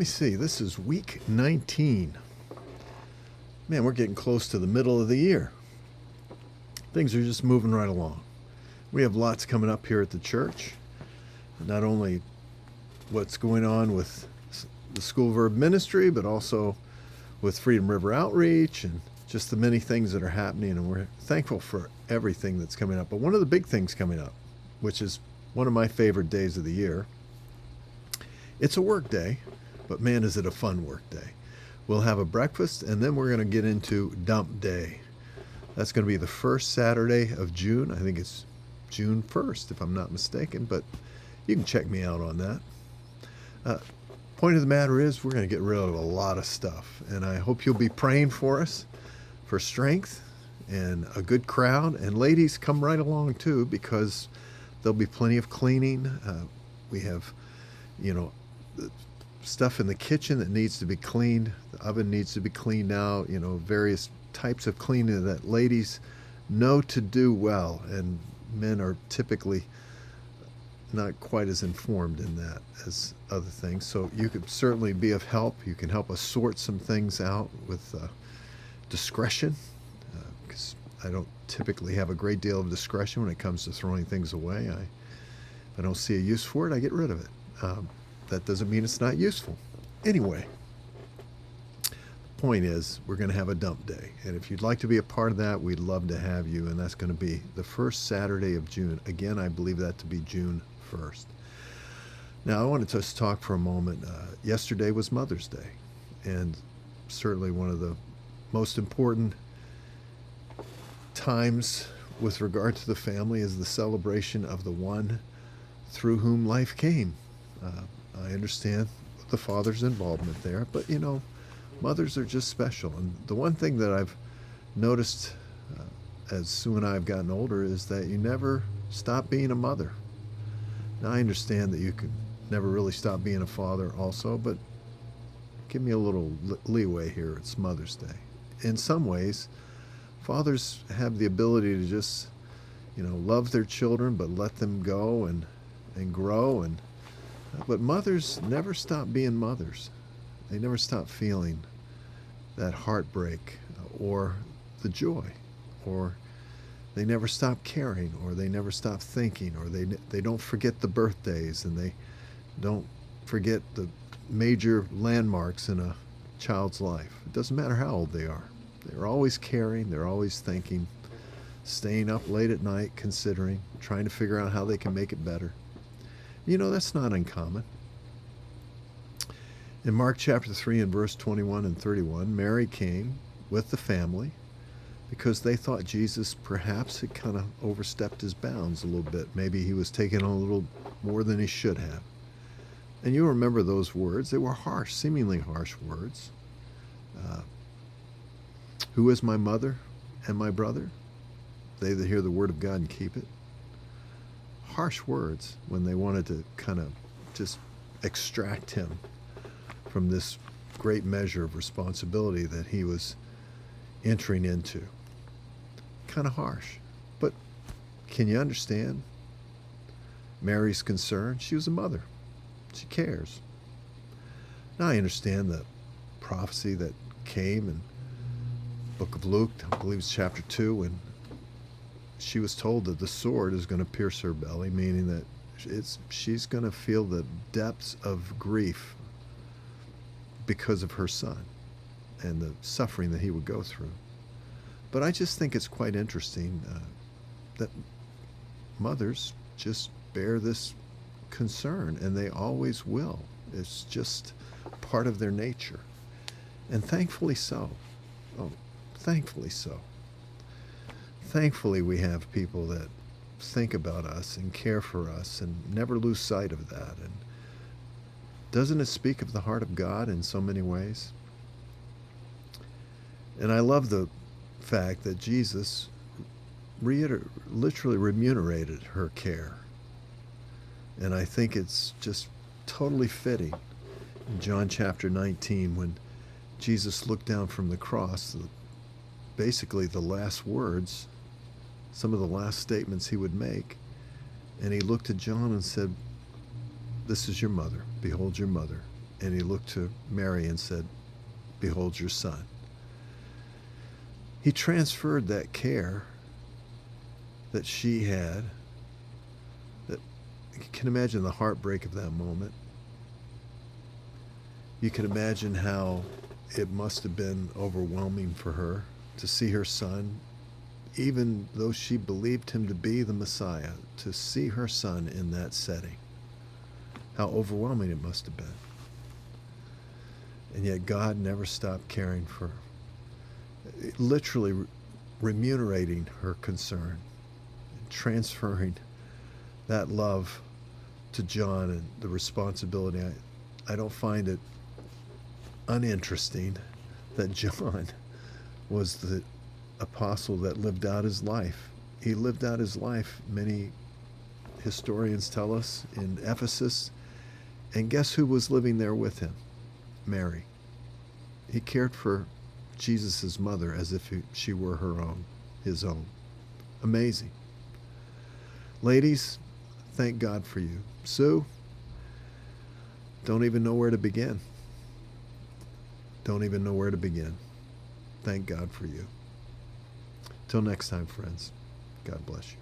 me see. This is week 19. Man, we're getting close to the middle of the year. Things are just moving right along. We have lots coming up here at the church. Not only what's going on with the School Verb Ministry, but also with Freedom River Outreach and just the many things that are happening. And we're thankful for everything that's coming up. But one of the big things coming up, which is one of my favorite days of the year, it's a work day, but man, is it a fun work day. We'll have a breakfast, and then we're going to get into dump day. That's going to be the first Saturday of June. I think it's June 1st, if I'm not mistaken, but you can check me out on that. Point of the matter is, we're going to get rid of a lot of stuff, and I hope you'll be praying for us for strength and a good crowd. And ladies, come right along too, because there'll be plenty of cleaning. We have, stuff in the kitchen that needs to be cleaned. The oven needs to be cleaned out. Various types of cleaning that ladies know to do well, and men are typically not quite as informed in that as other things. So you could certainly be of help. You can help us sort some things out with discretion, because I don't typically have a great deal of discretion when it comes to throwing things away. If I don't see a use for it, I get rid of it. That doesn't mean it's not useful. Anyway, the point is, we're going to have a dump day. And if you'd like to be a part of that, we'd love to have you. And that's going to be the first Saturday of June. Again, I believe that to be June 1st. Now, I wanted to just talk for a moment. Yesterday was Mother's Day. And certainly one of the most important times with regard to the family is the celebration of the one through whom life came. I understand the father's involvement there, but mothers are just special. And the one thing that I've noticed as Sue and I have gotten older is that you never stop being a mother. Now, I understand that you can never really stop being a father also, but give me a little leeway here. It's Mother's Day. In some ways, fathers have the ability to just, love their children, but let them go and grow. But mothers never stop being mothers. They never stop feeling that heartbreak or the joy, or they never stop caring, or they never stop thinking, or they don't forget the birthdays, and they don't forget the major landmarks in a child's life. It doesn't matter how old they are. They're always caring, they're always thinking, staying up late at night, considering, trying to figure out how they can make it better. That's not uncommon. In Mark chapter 3 and verse 21 and 31, Mary came with the family because they thought Jesus perhaps had kind of overstepped his bounds a little bit. Maybe he was taking on a little more than he should have. And you remember those words. They were harsh, seemingly harsh words. Who is my mother and my brother? They that hear the word of God and keep it. Harsh words when they wanted to kind of just extract him from this great measure of responsibility that he was entering into. Kind of harsh. But can you understand Mary's concern? She was a mother. She cares. Now I understand the prophecy that came in the book of Luke, I believe it's chapter 2, when she was told that the sword is going to pierce her belly, meaning that she's going to feel the depths of grief because of her son and the suffering that he would go through. But I just think it's quite interesting that mothers just bear this concern, and they always will. It's just part of their nature. And thankfully so. Oh, thankfully so. Thankfully, we have people that think about us and care for us and never lose sight of that. And doesn't it speak of the heart of God in so many ways? And I love the fact that Jesus literally remunerated her care. And I think it's just totally fitting. In John chapter 19, when Jesus looked down from the cross, basically the last words, some of the last statements he would make, and he looked at John and said, "This is your mother. Behold your mother." And he looked to Mary and said, "Behold your son." He transferred that care that she had. That you can imagine the heartbreak of that moment. You can imagine how it must have been overwhelming for her to see her son, even though she believed him to be the Messiah, to see her son in that setting. How overwhelming it must have been. And yet God never stopped caring for her, literally remunerating her concern, transferring that love to John and the responsibility. I don't find it uninteresting that John was the apostle that lived out his life. He lived out his life, many historians tell us, in Ephesus. And guess who was living there with him? Mary. He cared for Jesus' mother as if she were his own. Amazing. Ladies, thank God for you. Sue, don't even know where to begin. Don't even know where to begin. Thank God for you. Till next time, friends. God bless you.